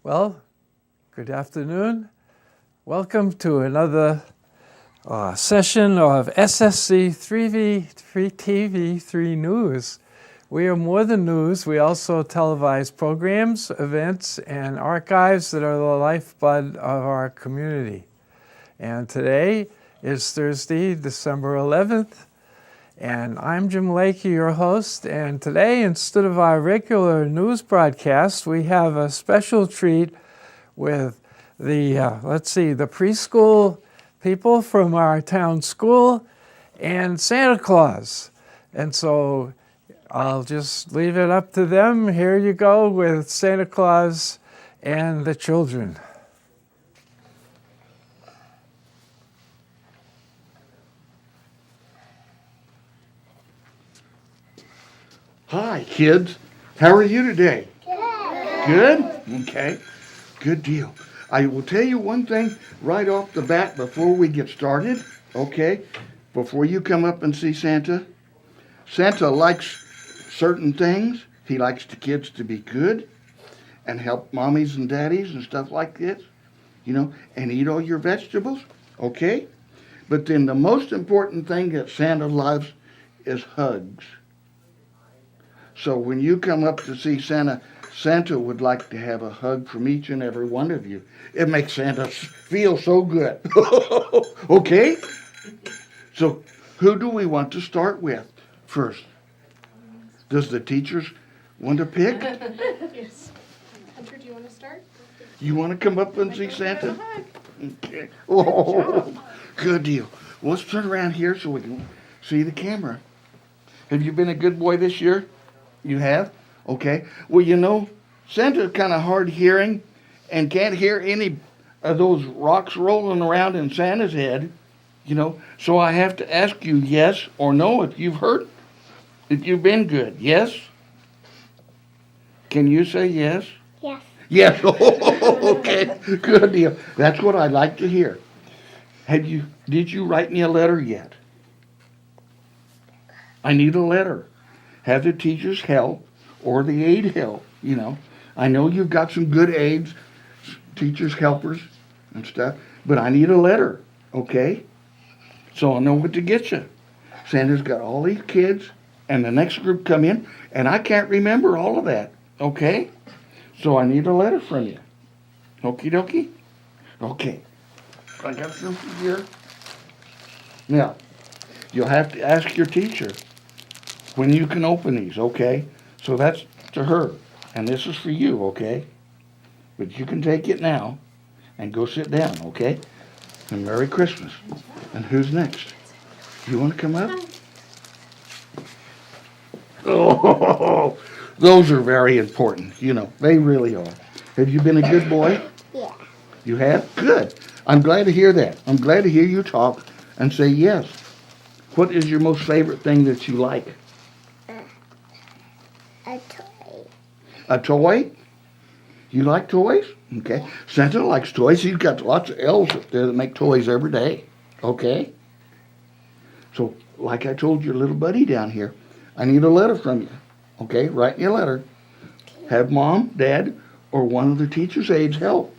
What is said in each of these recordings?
Well, good afternoon. Welcome to another session of SSC 3v3 TV3 News. We are more than news. We also televise programs, events, and archives that are the lifeblood of our community. And today is Thursday, December 11th, and I'm Jim Lakey, your host. And today, instead of our regular news broadcast, we have a special treat with the preschool people from our town school and Santa Claus. And so I'll just leave it up to them. Here you go with Santa Claus and the children. Hi, kids. How are you today? Good? Okay. Good deal. I will tell you one thing right off the bat before we get started, okay? Before you come up and see Santa. Santa likes certain things. He likes the kids to be good and help mommies and daddies and stuff like this, and eat all your vegetables, okay? But then the most important thing that Santa loves is hugs. So when you come up to see Santa, Santa would like to have a hug from each and every one of you. It makes Santa feel so good. Okay? So who do we want to start with first? Does the teachers want to pick? Yes. Hunter, do you want to start? You want to come up and see Santa? Okay. Oh, good deal. Well, let's turn around here so we can see the camera. Have you been a good boy this year? You have? Okay. Well, Santa's kind of hard hearing and can't hear any of those rocks rolling around in Santa's head, So I have to ask you yes or no if you've been good. Yes? Can you say yes? Yes. Yes. Okay. Good deal. That's what I like to hear. Did you write me a letter yet? I need a letter. Have the teachers help or the aide help, I know you've got some good aides, teachers, helpers, and stuff, but I need a letter, okay? So I know what to get you. Santa's got all these kids, and the next group come in, and I can't remember all of that, okay? So I need a letter from you. Okie dokie? Okay. I got something here. Now, you'll have to ask your teacher when you can open these, okay? So that's to her, and this is for you, okay? But you can take it now and go sit down, okay? And Merry Christmas. And who's next? You want to come up? Oh, those are very important, they really are. Have you been a good boy? Yeah. You have? Good. I'm glad to hear that. I'm glad to hear you talk and say yes. What is your most favorite thing that you like? A toy. A toy? You like toys? Okay. Santa likes toys. He's got lots of elves up there that make toys every day. Okay. So, like I told your little buddy down here, I need a letter from you. Okay? Write me a letter. Have mom, dad, or one of the teacher's aides help.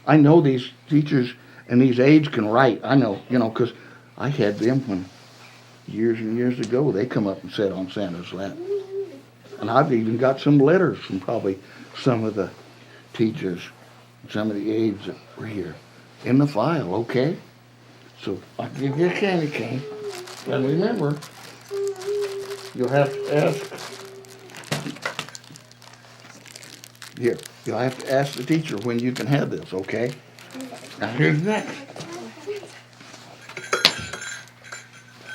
I know these teachers and these aides can write. I know, because I had them when years and years ago they come up and sat on Santa's lap. And I've even got some letters from probably some of the teachers, some of the aides that were here in the file, okay? So I'll give you a candy cane. And remember, you'll have to ask the teacher when you can have this, okay? Now here's next.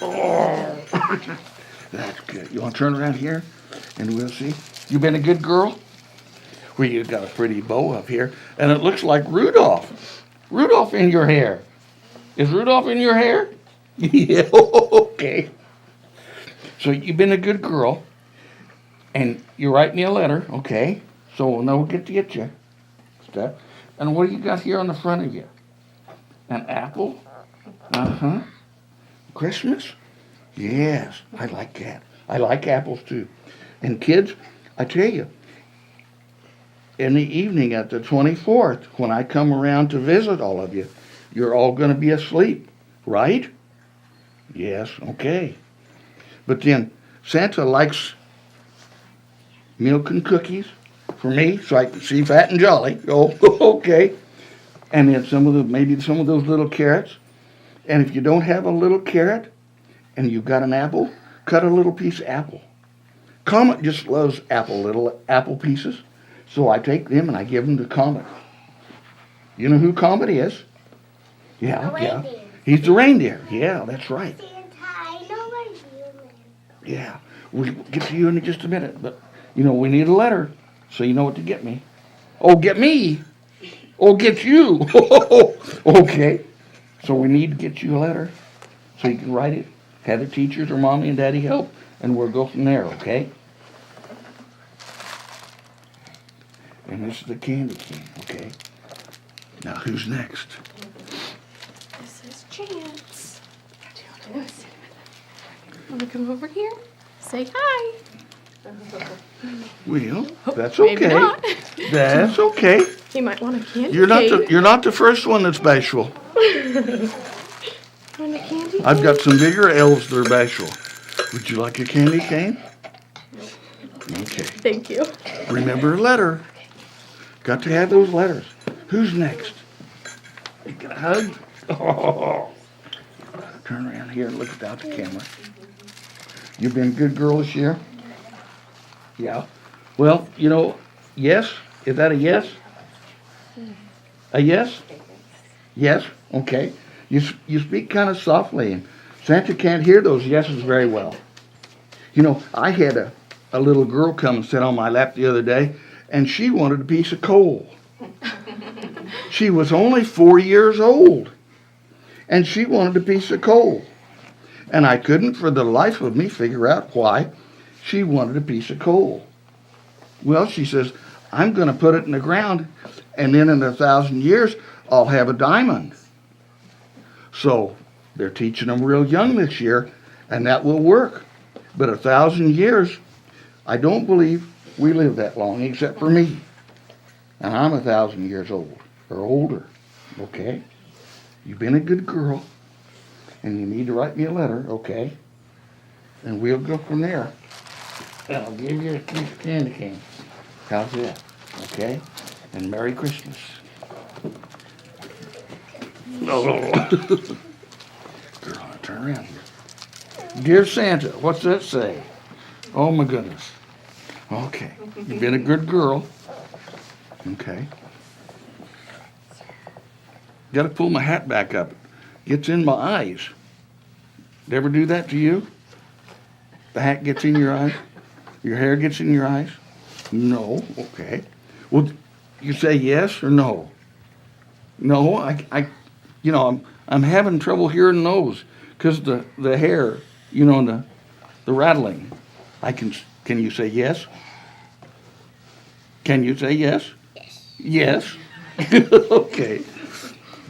Oh, that's good. You want to turn around here? And we'll see. You been a good girl? Well, you got a pretty bow up here. And it looks like Rudolph. Rudolph in your hair. Is Rudolph in your hair? Yeah, okay. So you've been a good girl. And you write me a letter, okay? So we'll know we'll get to get you. Stuff. And what do you got here on the front of you? An apple? Uh-huh. Christmas? Yes, I like that. I like apples too. And kids, I tell you, in the evening at the 24th, when I come around to visit all of you, you're all going to be asleep, right? Yes, okay. But then Santa likes milk and cookies for me, so I can see fat and jolly. Oh, okay. And then maybe some of those little carrots. And if you don't have a little carrot and you've got an apple, cut a little piece of apple. Comet just loves little apple pieces. So I take them and I give them to Comet. You know who Comet is? Yeah. He's the reindeer. Yeah, that's right. Yeah, we'll get to you in just a minute. But, we need a letter so you know what to get me. Oh, get me? Oh, get you? Okay. So we need to get you a letter so you can write it. Have the teachers or mommy and daddy help, and we'll go from there, okay? And this is the candy cane, okay? Now, who's next? This is Chance. Want to come over here? Say hi. Well, that's Maybe okay. not. That's okay. You might want a candy You're cane. not the first one that's bashful. Want a candy I've cane? got some bigger elves that are bashful. Would you like a candy cane? Okay. Thank you. Remember a letter. Got to have those letters. Who's next? You get a hug? Oh. Turn around here and look without the camera. You've been a good girl this year? Yeah. Well, yes. Is that a yes? A yes? Yes? Okay. You speak kind of softly, and Santa can't hear those yeses very well. I had a little girl come and sit on my lap the other day, and she wanted a piece of coal. She was only 4 years old, and she wanted a piece of coal. And I couldn't for the life of me figure out why she wanted a piece of coal. Well, she says, I'm going to put it in the ground, and then in 1,000 years, I'll have a diamond. So they're teaching them real young this year, and that will work. But 1,000 years, I don't believe we live that long, except for me. And I'm 1,000 years old, or older, okay? You've been a good girl, and you need to write me a letter, okay? And we'll go from there. And I'll give you a piece of candy cane. How's that? Okay? And Merry Christmas. Oh. Girl, turn around here. Dear Santa, what's that say? Oh my goodness. Okay. You've been a good girl. Okay. Got to pull my hat back up. Gets in my eyes. Did ever do that to you? The hat gets in your eyes? Your hair gets in your eyes? No. Okay. Well, you say yes or no? No, I'm having trouble hearing those because the hair, and the rattling. Can you say yes? Can you say yes? Yes. Yes. Okay.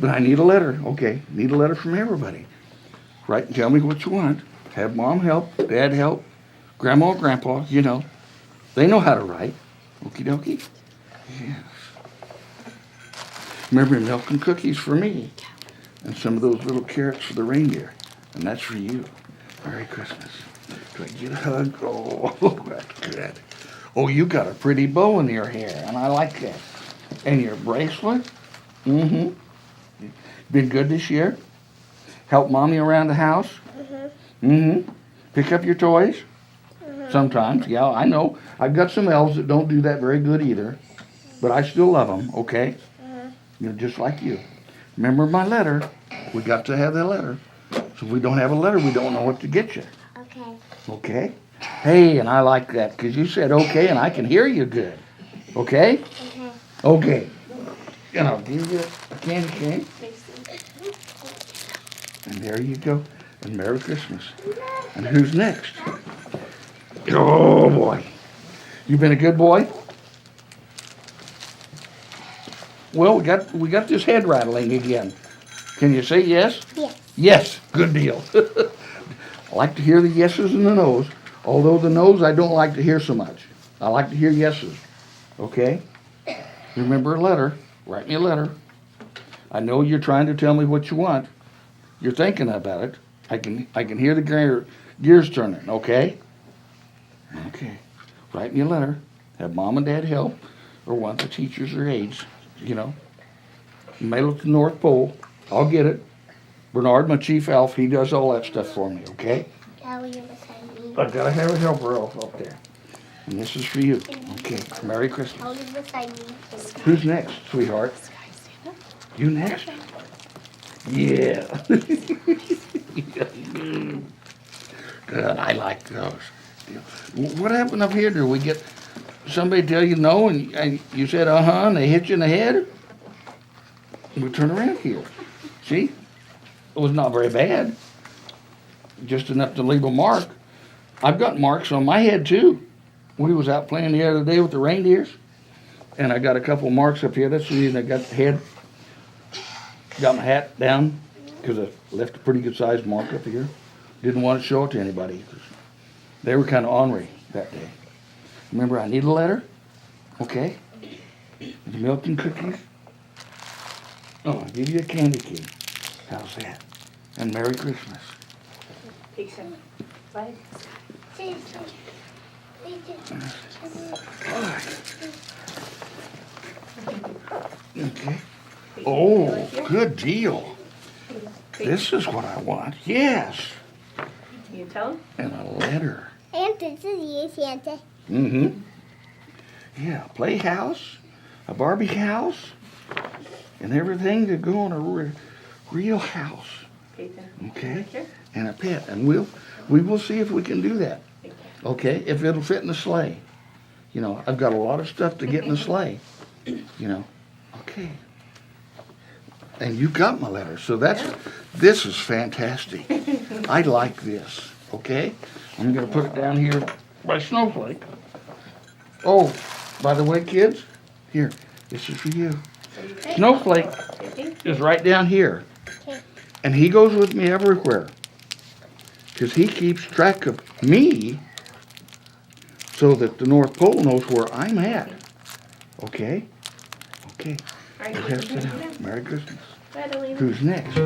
But I need a letter. Okay. Need a letter from everybody. Write and tell me what you want. Have mom help, dad help, grandma, grandpa, They know how to write. Okie dokie. Yes. Remember milk and cookies for me. And some of those little carrots for the reindeer. And that's for you. Merry Christmas. Do I get a hug? Oh, that's good. Oh, you got a pretty bow in your hair, and I like that. And your bracelet? Mm-hmm. Been good this year? Help mommy around the house? Mm-hmm. Mm-hmm. Pick up your toys? Mm-hmm. Sometimes, yeah, I know. I've got some elves that don't do that very good either. But I still love them, okay? Mm-hmm. Just like you. Remember my letter. We got to have that letter. So if we don't have a letter, we don't know what to get you. Okay. Okay? Hey, and I like that because you said okay and I can hear you good. Okay? Okay. Okay. And I'll give you a candy cane. And there you go. And Merry Christmas. And who's next? Oh, boy. You been a good boy? Well, we got this head rattling again. Can you say yes? Yes. Yes. Good deal. I like to hear the yeses and the nos. Although the nos I don't like to hear so much. I like to hear yeses. Okay? Remember a letter. Write me a letter. I know you're trying to tell me what you want. You're thinking about it. I can hear the gears turning, okay? Okay. Write me a letter. Have mom and dad help, or one of the teachers or aides, you know. Mail it to the North Pole. I'll get it. Bernard, my chief elf, he does all that stuff for me, okay? I gotta have a helper elf up there. And this is for you. Okay. Merry Christmas. Who's next, sweetheart? You next? Yeah. Good. I like those. What happened up here? Did we get somebody tell you no and you said uh-huh and they hit you in the head? We turn around here. See? It was not very bad. Just enough to leave a mark. I've got marks on my head too. We was out playing the other day with the reindeers, and I got a couple marks up here. That's the reason I got the head. Got my hat down because I left a pretty good sized mark up here. Didn't want to show it to anybody. They were kind of ornery that day. Remember, I need a letter. Okay. The milk and cookies. Oh, I'll give you a candy cane. How's that? And Merry Christmas. Bye. Okay. Oh, good deal. This is what I want. Yes. Can you tell him? And a letter. And this is you, Santa. Mm-hmm. Yeah, playhouse, a Barbie house, and everything to go in a real house. Okay. And a pet. And we will see if we can do that. Okay, if it'll fit in the sleigh. You know, I've got a lot of stuff to get in the sleigh. You know. Okay. And you got my letter, so this is fantastic. I like this. Okay? I'm gonna put it down here by Snowflake. Oh, by the way, kids, here, this is for you. Snowflake is right down here. And he goes with me everywhere. Because he keeps track of me so that the North Pole knows where I'm at. Okay? Okay. All right, Go ahead, sit down. Merry Christmas. Bye, Adelina. Who's next?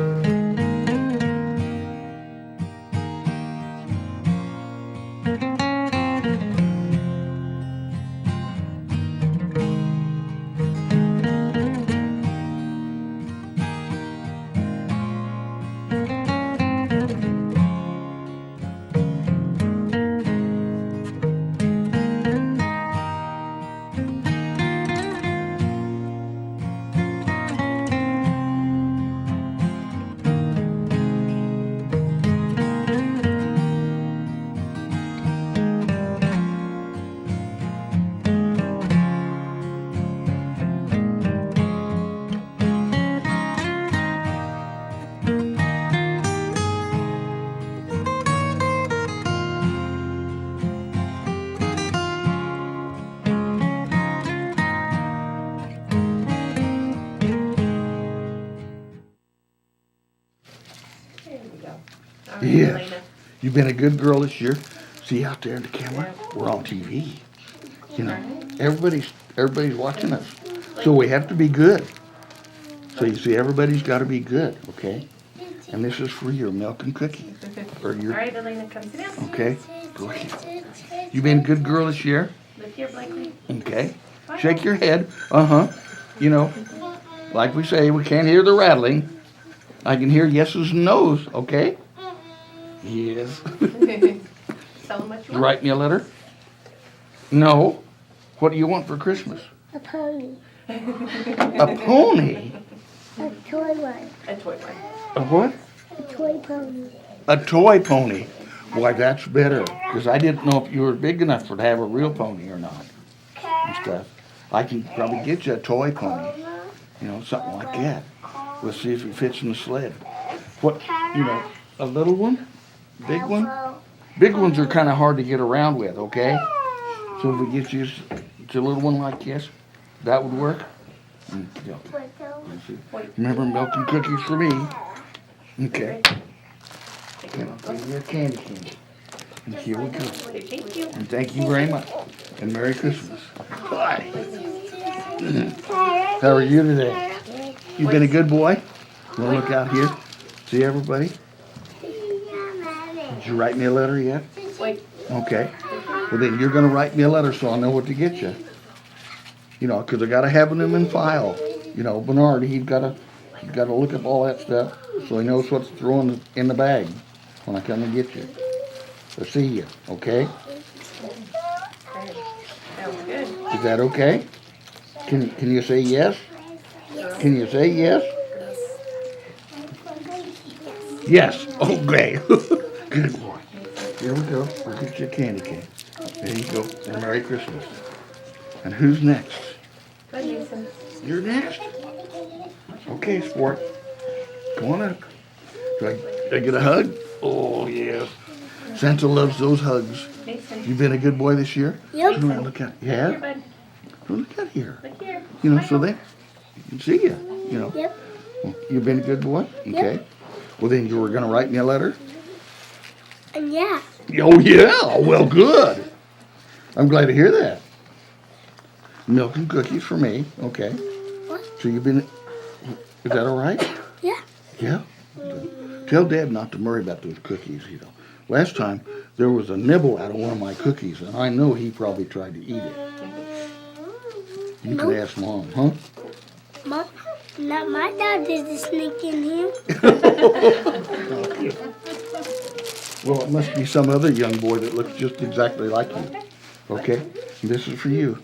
Yes. Adelina. You've been a good girl this year. See out there in the camera? We're on TV. You know, everybody's watching us. So we have to be good. So you see, everybody's got to be good, okay? And this is for your milk and cookie. Or All your, right, Adelina, come sit down. okay? Go ahead. You been a good girl this year? Lift here, Blakely. Okay. Shake your head. Uh-huh. You know, like we say, we can't hear the rattling. I can hear yeses and nos, okay? Yes. Tell them what you You want. write me a letter? No. What do you want for Christmas? A pony. A pony? A toy one. A toy one. A what? A toy pony. A toy pony. Why, that's better. Because I didn't know if you were big enough to have a real pony or not. And stuff. I can probably get you a toy pony. You know, something like that. We'll see if it fits in the sled. What, you know, a little one? Big one? Big ones are kind of hard to get around with, okay? So if we get you a little one like this, that would work? Remember, milk and cookies for me. Okay. And I'll give you a candy cane. And here we go. Thank you. And thank you very much. And Merry Christmas. Bye. How are you today? You been a good boy? Wanna look out here? See everybody? Did you write me a letter yet? Wait. Okay. Well, then you're gonna write me a letter so I'll know what to get you. You know, 'cause I gotta have them in file. You know, Bernard, he's gotta look up all that stuff so he knows what's thrown in the bag when I come and get you. Or see you, okay? That was good. Is that okay? Can you say yes? Can you say yes? Yes. Okay. Good boy. Here we go. We'll get you a candy cane. There you go. And Merry Christmas. And who's next? Good, Mason. You're next. Okay, sport. Come on up. Do I get a hug? Oh, yeah. Santa loves those hugs. Mason. You been a good boy this year? Yep. Turn around, look at Here, yeah. bud. Look at here. Look here. You know, so they can see you. You know. Yep. You've been a good boy. Okay. Yep. Well, then you were gonna write me a letter. And yeah. Oh yeah. Well, good. I'm glad to hear that. Milk and cookies for me. Okay. What? So you've been. Is that all right? Yeah. Yeah. Tell Dad not to worry about those cookies. You know. Last time there was a nibble out of one of my cookies, and I know he probably tried to eat it. You can ask Mom, huh? Mom, not my dad did the sneak in here. Well, it must be some other young boy that looks just exactly like you. Okay? And this is for you.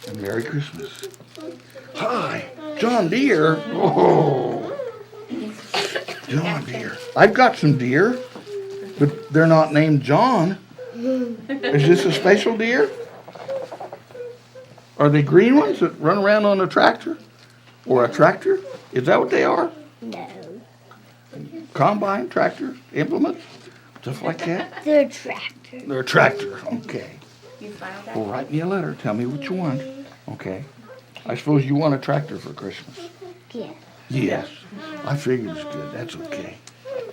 And Merry Christmas. Hi, John Deere. Oh, John Deere. I've got some deer, but they're not named John. Is this a special deer? Are they green ones that run around on a tractor? Or a tractor? Is that what they are? No. Combine, tractor, implements? Stuff like that? They're a tractor. They're a tractor. Okay. You smiled at Well, me. write me a letter. Tell me what you want. Okay. I suppose you want a tractor for Christmas. Yeah. Yes. I figured it's good. That's okay.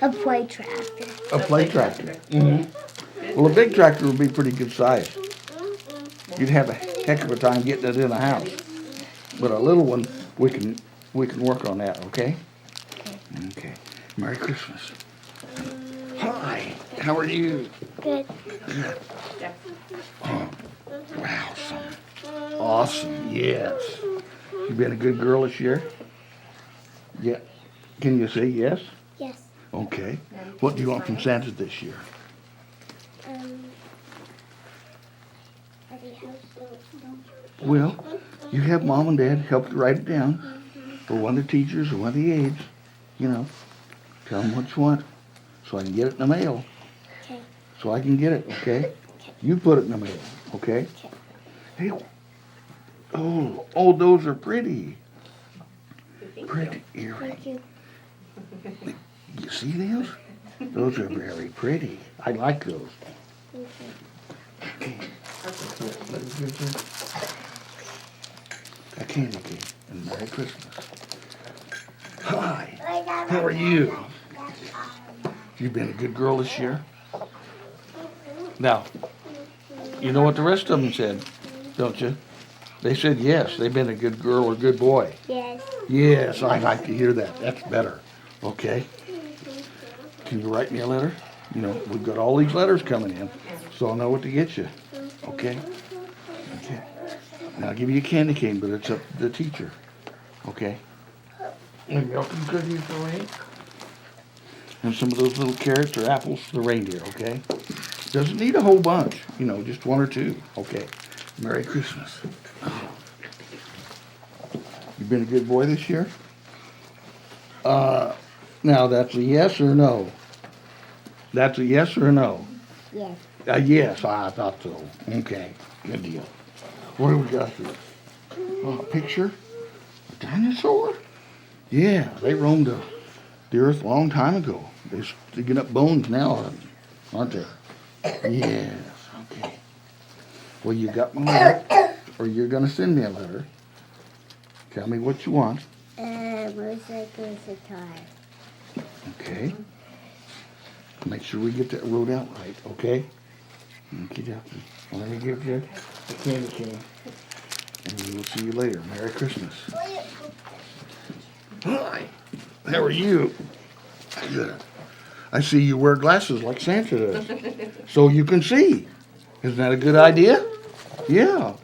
A play tractor. A play tractor. Mm-hmm. Well, a big tractor would be pretty good size. You'd have a heck of a time getting it in the house. But a little one, we can work on that. Okay. Okay. Merry Christmas. Hi. How are you? Good. Yeah. Oh, wow, son. Awesome, yes. You been a good girl this year? Yeah. Can you say yes? Yes. Okay. What do you want from Santa this year? Well, you have Mom and Dad help you write it down. Or one of the teachers or one of the aides. You know. Tell them what you want so I can get it in the mail. Okay. So I can get it, okay? You put it in the mail, okay? Hey, oh, those are pretty. Pretty earrings. Thank you. You see those? Those are very pretty. I like those. Okay. Let me give you a candy cane and Merry Christmas. Hi, how are you? You been a good girl this year? Now, you know what the rest of them said, don't you? They said yes, they've been a good girl or good boy. Yes. Yes, I like to hear that. That's better. Okay. Can you write me a letter? You know, we've got all these letters coming in, so I'll know what to get you. Okay? Okay. Now I'll give you a candy cane, but it's up to the teacher. Okay? And milk and cookies for me. And some of those little carrots or apples for the reindeer, okay? Doesn't need a whole bunch, you know, just one or two. Okay. Merry Christmas. You been a good boy this year? Now that's a yes or no? That's a yes or a no? Yes. Yes, I thought so. Okay, good deal. What do we got here? Oh, a picture? A dinosaur? Yeah, they roamed the earth a long time ago. They're digging up bones now, aren't they? Yes, okay. Well, you got my letter, or you're going to send me a letter. Tell me what you want. Motorcycle is a car. Okay. Make sure we get that wrote out right, okay? Let me give you a candy cane. And we will see you later. Merry Christmas. Hi. How are you? Good. I see you wear glasses like Santa does. So you can see. Isn't that a good idea? Yeah.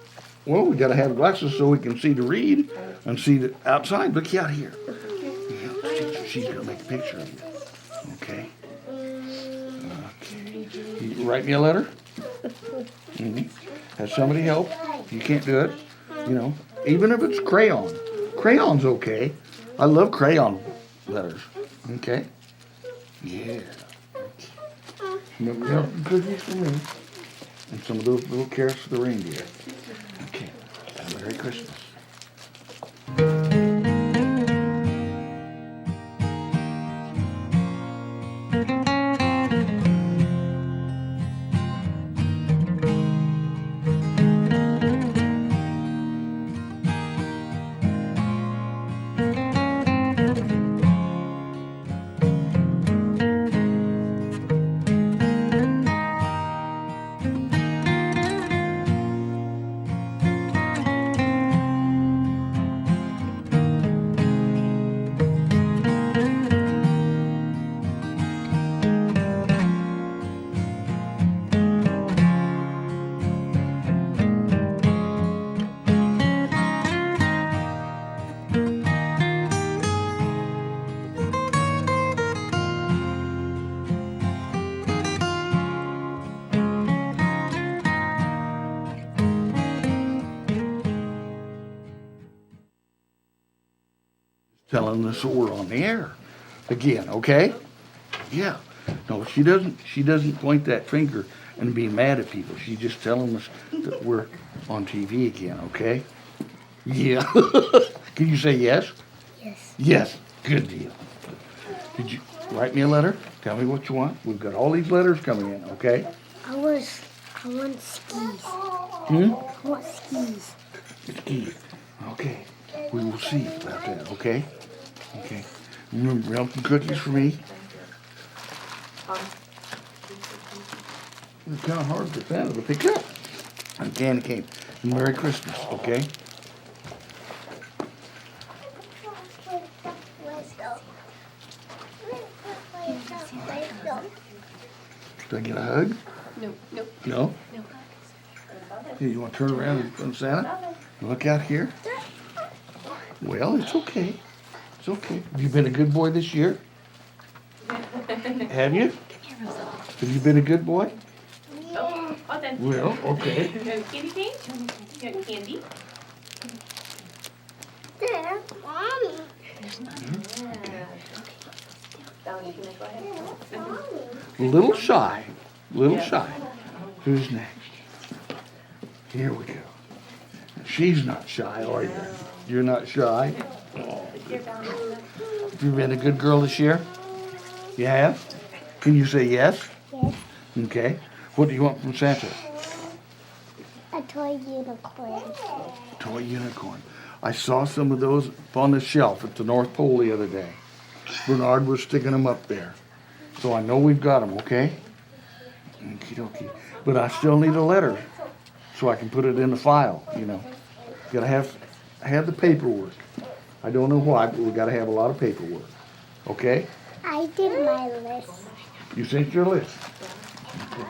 Well, we got to have glasses so we can see to read and see the outside. Look out here. Yeah, she's going to make a picture of you. Okay. Okay. You write me a letter? Mm-hmm. Have somebody help. You can't do it. You know, even if it's crayon. Crayon's okay. I love crayon letters. Okay. Yeah. Remember some cookies for me. And some of those little carrots for the reindeer. Okay. And Merry Christmas. Telling us we're on the air again, okay? Yeah. No, she doesn't point that finger and be mad at people. She's just telling us that we're on TV again, okay? Yeah. Can you say yes? Yes. Yes. Good deal. Did you write me a letter? Tell me what you want. We've got all these letters coming in, okay? I want skis. Hmm? I want skis. Skis. Okay. We will see about that, okay? Okay. Remember, bring some cookies for me. It's kind of hard for Santa to pick up. And candy cane. And Merry Christmas, okay? Let's go. Do I get a hug? Nope, nope, No? nope. Here, you want to turn around in front of Santa? Look out here. Well, it's okay. It's okay. Have you been a good boy this year? Have you? Have you been a good boy? Oh, all done. Well, okay. You got candy cane? You got candy? There, Mommy. That one you can go ahead. A little shy. Little shy. Who's next? Here we go. She's not shy, are you? You're not shy? Oh. Have you been a good girl this year? You have? Can you say yes? Yes. Okay. What do you want from Santa? A toy unicorn. Toy unicorn. I saw some of those up on the shelf at the North Pole the other day. Bernard was sticking them up there. So I know we've got them, okay? Okie dokie. But I still need a letter so I can put it in the file, you know. Gotta have the paperwork. I don't know why, but we gotta have a lot of paperwork. Okay? I did my list. You sent your list. Okay.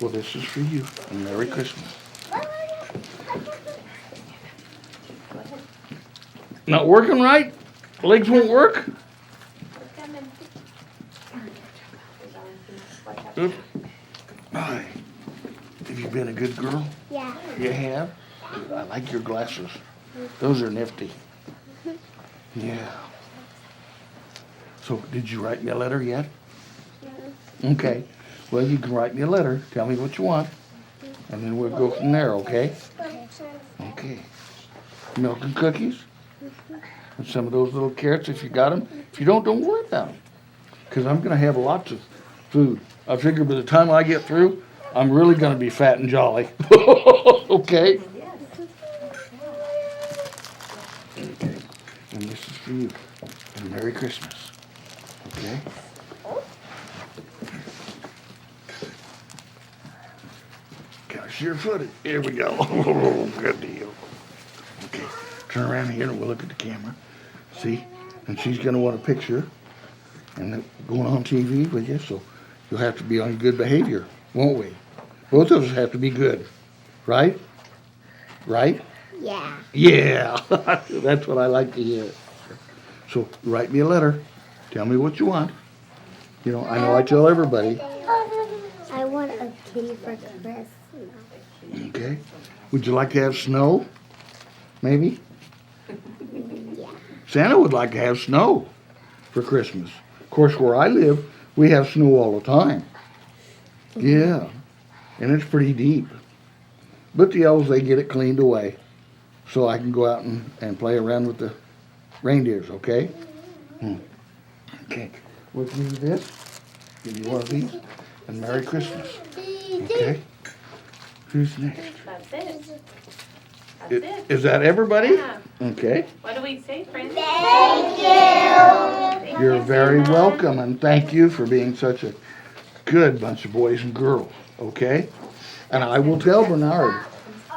Well, this is for you. And Merry Christmas. Not working right? Legs won't work? Oops. Hi. Have you been a good girl? Yeah. You have? I like your glasses. Those are nifty. Yeah. So, did you write me a letter yet? Okay. Well, you can write me a letter. Tell me what you want. And then we'll go from there, okay? Okay. Milk and cookies? And some of those little carrots if you got them. If you don't worry about them. Because I'm going to have lots of food. I figure by the time I get through, I'm really going to be fat and jolly. Okay? Okay. And this is for you. And Merry Christmas. Okay? Got sure-footed. Here we go. Good deal. Turn around here and we'll look at the camera. See? And she's going to want a picture. And going on TV with you, so you'll have to be on good behavior, won't we? Both of us have to be good. Right? Right? Yeah. Yeah. That's what I like to hear. So write me a letter. Tell me what you want. You know I tell everybody. I want a kitty for Christmas. Okay. Would you like to have snow? Maybe? Yeah. Santa would like to have snow for Christmas. Of course, where I live, we have snow all the time. Yeah. And it's pretty deep. But the elves, they get it cleaned away. So I can go out and play around with the reindeers, okay? Okay. We'll give you this. Give you one of these. And Merry Christmas. Okay? Who's next? That's it. That's it. Is that everybody? Yeah. Okay. What do we say, friends? Thank you. Thank You're you, very Santa. welcome, and thank you for being such a good bunch of boys and girls, okay? And I will tell Bernard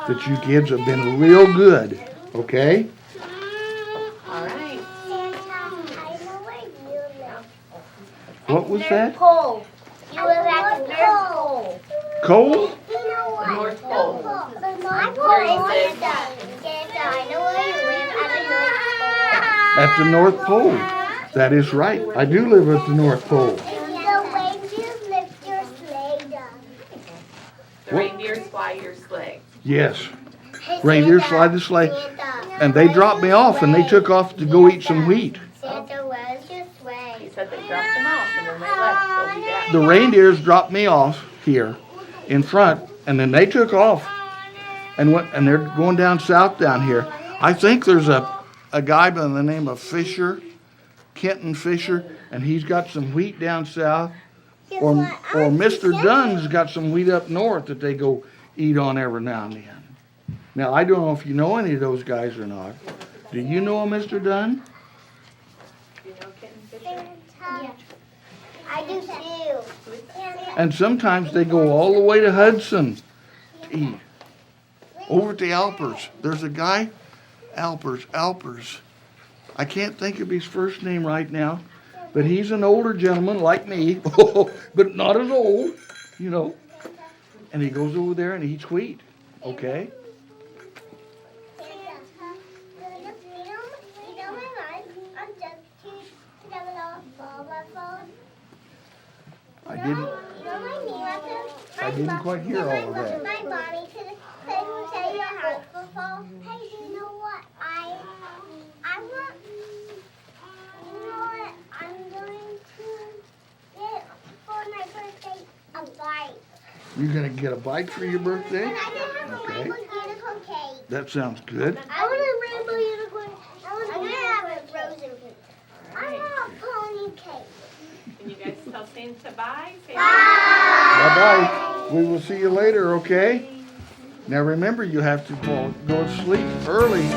that you kids have been real good, okay? All right. What was that? Pole. You live at the North Pole. Cold? North Pole. My Where you live? I know where you live at At the North Pole. That is right. I do live at the North Pole. the North Pole. The reindeers lift your sleigh down. The reindeers fly your sleigh. Yes. Reindeers fly the sleigh. And they dropped me off, and they took off to go eat some wheat. Santa, where's your He sleigh? said they dropped them off and then they left. They'll be back. The reindeers dropped me off here in front, and then they took off and went, and they're going down south down here. I think there's a guy by the name of Fisher, Kenton Fisher, and he's got some wheat down south, or Mr. Dunn's got some wheat up north that they go eat on every now and then. Now, I don't know if you know any of those guys or not. Do you know a Mr. Dunn? You know Kitten Fisher? Yeah. I do too. And sometimes they go all the way to Hudson to eat. Over at the Alpers. There's a guy, Alpers. I can't think of his first name right now, but he's an older gentleman like me, but not as old, you know. And he goes over there and eats wheat, okay? I didn't quite hear all of that. My mommy to say your house will fall. Hey, you know what? I want. You know what? I'm going to get for my birthday a bike. You're gonna get a bike for your birthday? And I can have a Okay. rainbow unicorn cake. That sounds good. I want a rainbow unicorn. I'm gonna have a frozen cake. I want a pony cake. Can you guys tell Santa bye? Say Bye-bye. We will see you later, okay? Now remember, you have to go to sleep early